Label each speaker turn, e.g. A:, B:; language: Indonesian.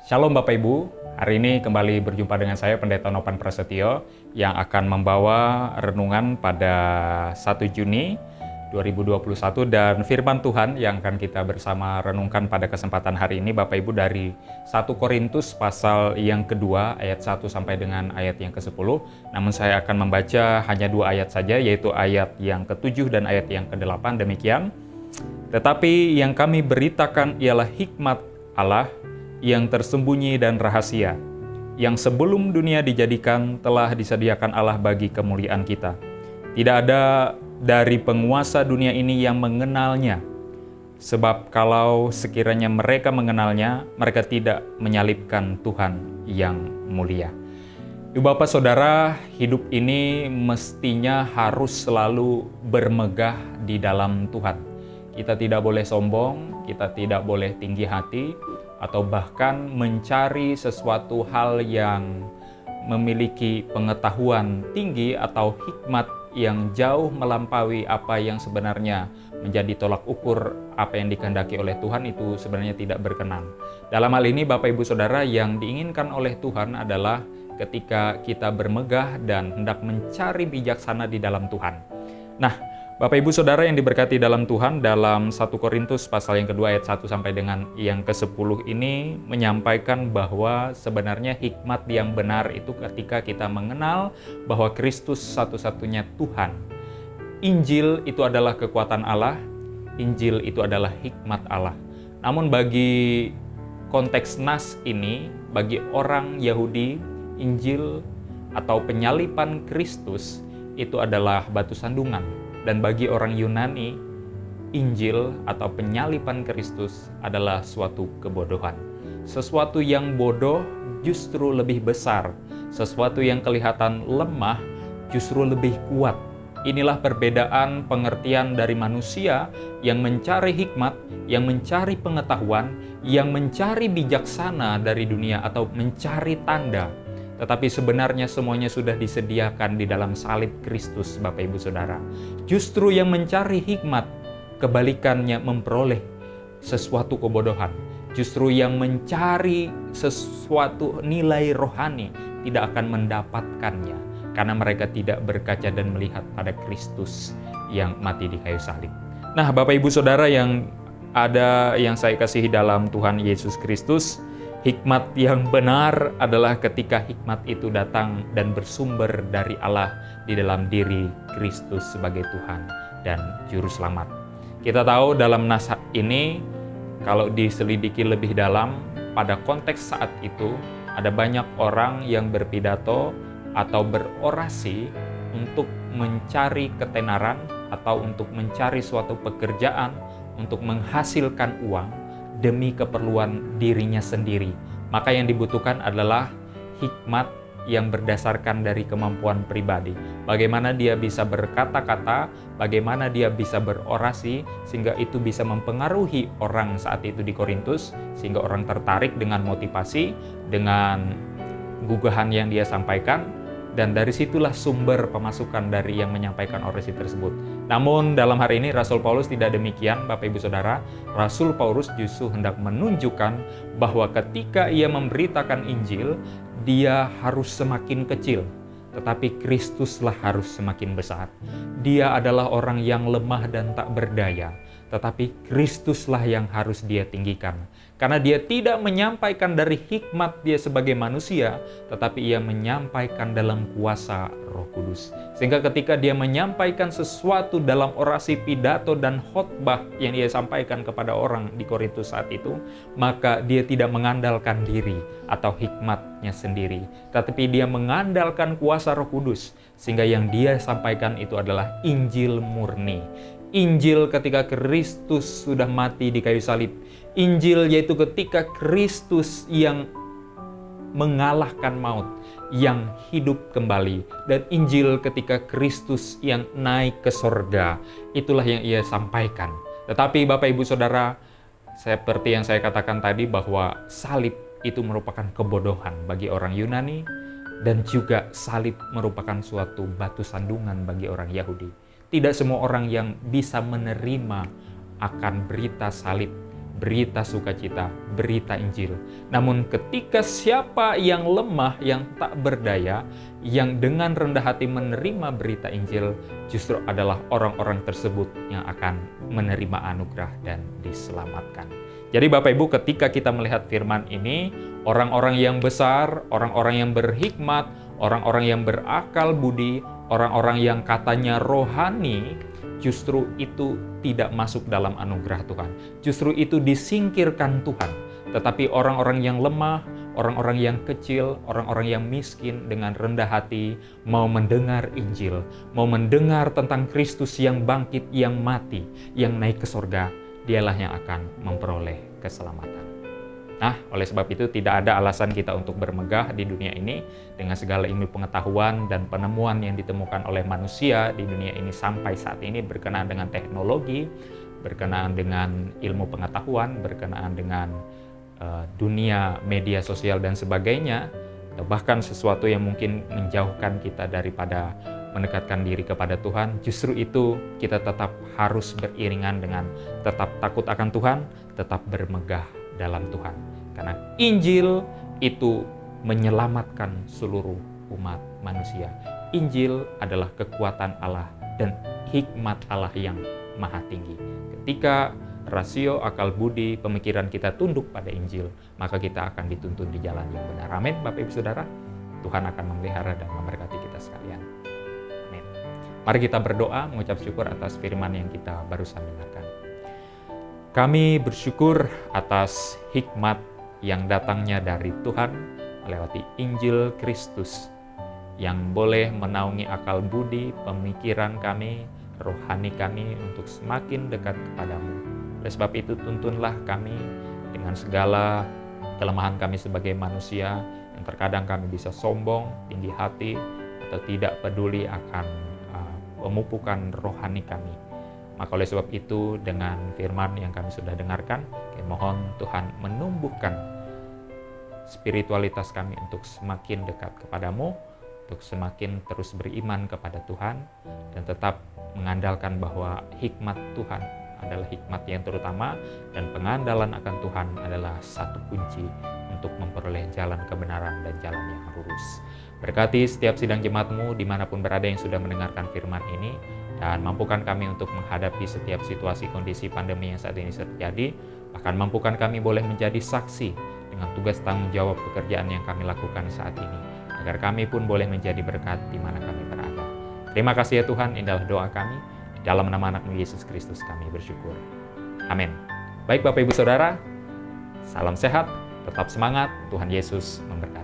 A: Shalom Bapak Ibu, hari ini kembali berjumpa dengan saya Pendeta Nopan Prasetyo yang akan membawa renungan pada 1 Juni 2021 dan firman Tuhan yang akan kita bersama renungkan pada kesempatan hari ini Bapak Ibu dari 1 Korintus pasal yang kedua ayat 1 sampai dengan ayat yang ke-10. Namun saya akan membaca hanya 2 ayat saja, yaitu ayat yang ke-7 dan ayat yang ke-8 demikian. Tetapi yang kami beritakan ialah hikmat Allah yang tersembunyi dan rahasia, yang sebelum dunia dijadikan telah disediakan Allah bagi kemuliaan kita. Tidak ada dari penguasa dunia ini yang mengenalnya, sebab kalau sekiranya mereka mengenalnya, mereka tidak menyalibkan Tuhan yang mulia. Ibu Bapak Saudara, hidup ini mestinya harus selalu bermegah di dalam Tuhan. Kita tidak boleh sombong, kita tidak boleh tinggi hati, atau bahkan mencari sesuatu hal yang memiliki pengetahuan tinggi atau hikmat yang jauh melampaui apa yang sebenarnya menjadi tolak ukur apa yang dikehendaki oleh Tuhan, itu sebenarnya tidak berkenan. Dalam hal ini Bapak Ibu Saudara, yang diinginkan oleh Tuhan adalah ketika kita bermegah dan hendak mencari bijaksana di dalam Tuhan. Nah, Bapak Ibu Saudara yang diberkati dalam Tuhan, dalam 1 Korintus pasal yang kedua ayat 1 sampai dengan yang ke-10 ini menyampaikan bahwa sebenarnya hikmat yang benar itu ketika kita mengenal bahwa Kristus satu-satunya Tuhan. Injil itu adalah kekuatan Allah, Injil itu adalah hikmat Allah. Namun bagi konteks nas ini, bagi orang Yahudi, Injil atau penyalipan Kristus itu adalah batu sandungan. Dan bagi orang Yunani, Injil atau penyalipan Kristus adalah suatu kebodohan. Sesuatu yang bodoh justru lebih besar. Sesuatu yang kelihatan lemah justru lebih kuat. Inilah perbedaan pengertian dari manusia yang mencari hikmat, yang mencari pengetahuan, yang mencari bijaksana dari dunia atau mencari tanda. Tetapi sebenarnya semuanya sudah disediakan di dalam salib Kristus, Bapak Ibu Saudara. Justru yang mencari hikmat, kebalikannya memperoleh sesuatu kebodohan. Justru yang mencari sesuatu nilai rohani tidak akan mendapatkannya, karena mereka tidak berkaca dan melihat pada Kristus yang mati di kayu salib. Nah, Bapak Ibu Saudara yang saya kasihi dalam Tuhan Yesus Kristus, hikmat yang benar adalah ketika hikmat itu datang dan bersumber dari Allah di dalam diri Kristus sebagai Tuhan dan Juru Selamat. Kita tahu dalam nas ini, kalau diselidiki lebih dalam, pada konteks saat itu, ada banyak orang yang berpidato atau berorasi untuk mencari ketenaran atau untuk mencari suatu pekerjaan, untuk menghasilkan uang, demi keperluan dirinya sendiri. Maka yang dibutuhkan adalah hikmat yang berdasarkan dari kemampuan pribadi. Bagaimana dia bisa berkata-kata, bagaimana dia bisa berorasi, sehingga itu bisa mempengaruhi orang saat itu di Korintus, sehingga orang tertarik dengan motivasi, dengan gugahan yang dia sampaikan, dan dari situlah sumber pemasukan dari yang menyampaikan orasi tersebut. Namun dalam hari ini Rasul Paulus tidak demikian, Bapak Ibu Saudara. Rasul Paulus justru hendak menunjukkan bahwa ketika ia memberitakan Injil, dia harus semakin kecil, tetapi Kristuslah harus semakin besar. Dia adalah orang yang lemah dan tak berdaya, tetapi Kristuslah yang harus dia tinggikan. Karena dia tidak menyampaikan dari hikmat dia sebagai manusia, tetapi ia menyampaikan dalam kuasa Roh Kudus. Sehingga ketika dia menyampaikan sesuatu dalam orasi, pidato, dan khotbah yang dia sampaikan kepada orang di Korintus saat itu, maka dia tidak mengandalkan diri atau hikmatnya sendiri, tetapi dia mengandalkan kuasa Roh Kudus. Sehingga yang dia sampaikan itu adalah Injil murni. Injil ketika Kristus sudah mati di kayu salib. Injil yaitu ketika Kristus yang mengalahkan maut, yang hidup kembali. Dan Injil ketika Kristus yang naik ke sorga. Itulah yang ia sampaikan. Tetapi Bapak Ibu Saudara, seperti yang saya katakan tadi, bahwa salib itu merupakan kebodohan bagi orang Yunani, dan juga salib merupakan suatu batu sandungan bagi orang Yahudi. Tidak semua orang yang bisa menerima akan berita salib berita sukacita, berita Injil. Namun ketika siapa yang lemah, yang tak berdaya, yang dengan rendah hati menerima berita Injil, justru adalah orang-orang tersebut yang akan menerima anugerah dan diselamatkan. Jadi Bapak Ibu, ketika kita melihat firman ini, orang-orang yang besar, orang-orang yang berhikmat, orang-orang yang berakal budi, orang-orang yang katanya rohani, justru itu tidak masuk dalam anugerah Tuhan. Justru itu disingkirkan Tuhan. Tetapi orang-orang yang lemah, orang-orang yang kecil, orang-orang yang miskin dengan rendah hati mau mendengar Injil, mau mendengar tentang Kristus yang bangkit, yang mati, yang naik ke surga, dialah yang akan memperoleh keselamatan. Nah, oleh sebab itu tidak ada alasan kita untuk bermegah di dunia ini dengan segala ilmu pengetahuan dan penemuan yang ditemukan oleh manusia di dunia ini sampai saat ini berkenaan dengan teknologi, berkenaan dengan ilmu pengetahuan, berkenaan dengan dunia media sosial dan sebagainya, atau bahkan sesuatu yang mungkin menjauhkan kita daripada mendekatkan diri kepada Tuhan. Justru itu kita tetap harus beriringan dengan tetap takut akan Tuhan, tetap bermegah dalam Tuhan. Karena Injil itu menyelamatkan seluruh umat manusia. Injil adalah kekuatan Allah dan hikmat Allah yang maha tinggi. Ketika rasio akal budi pemikiran kita tunduk pada Injil, maka kita akan dituntun di jalan yang benar. Amin, Bapak Ibu Saudara. Tuhan akan memelihara dan memberkati kita sekalian. Amin. Mari kita berdoa mengucap syukur atas firman yang kita barusan dengarkan. Kami bersyukur atas hikmat yang datangnya dari Tuhan melewati Injil Kristus yang boleh menaungi akal budi, pemikiran kami, rohani kami untuk semakin dekat kepadamu. Oleh sebab itu tuntunlah kami dengan segala kelemahan kami sebagai manusia yang terkadang kami bisa sombong, tinggi hati, atau tidak peduli akan pemupukan rohani kami. Maka oleh sebab itu dengan firman yang kami sudah dengarkan, kami mohon Tuhan menumbuhkan spiritualitas kami untuk semakin dekat kepadamu, untuk semakin terus beriman kepada Tuhan, dan tetap mengandalkan bahwa hikmat Tuhan adalah hikmat yang terutama, dan pengandalan akan Tuhan adalah satu kunci untuk memperoleh jalan kebenaran dan jalan yang lurus. Berkati setiap sidang jemaat-Mu dimanapun berada yang sudah mendengarkan firman ini, dan mampukan kami untuk menghadapi setiap situasi kondisi pandemi yang saat ini terjadi, bahkan mampukan kami boleh menjadi saksi dengan tugas tanggung jawab pekerjaan yang kami lakukan saat ini, agar kami pun boleh menjadi berkat di mana kami berada. Terima kasih ya Tuhan, inilah doa kami, di dalam nama anak-Mu Yesus Kristus kami bersyukur. Amin. Baik Bapak Ibu Saudara, salam sehat, tetap semangat, Tuhan Yesus memberkati.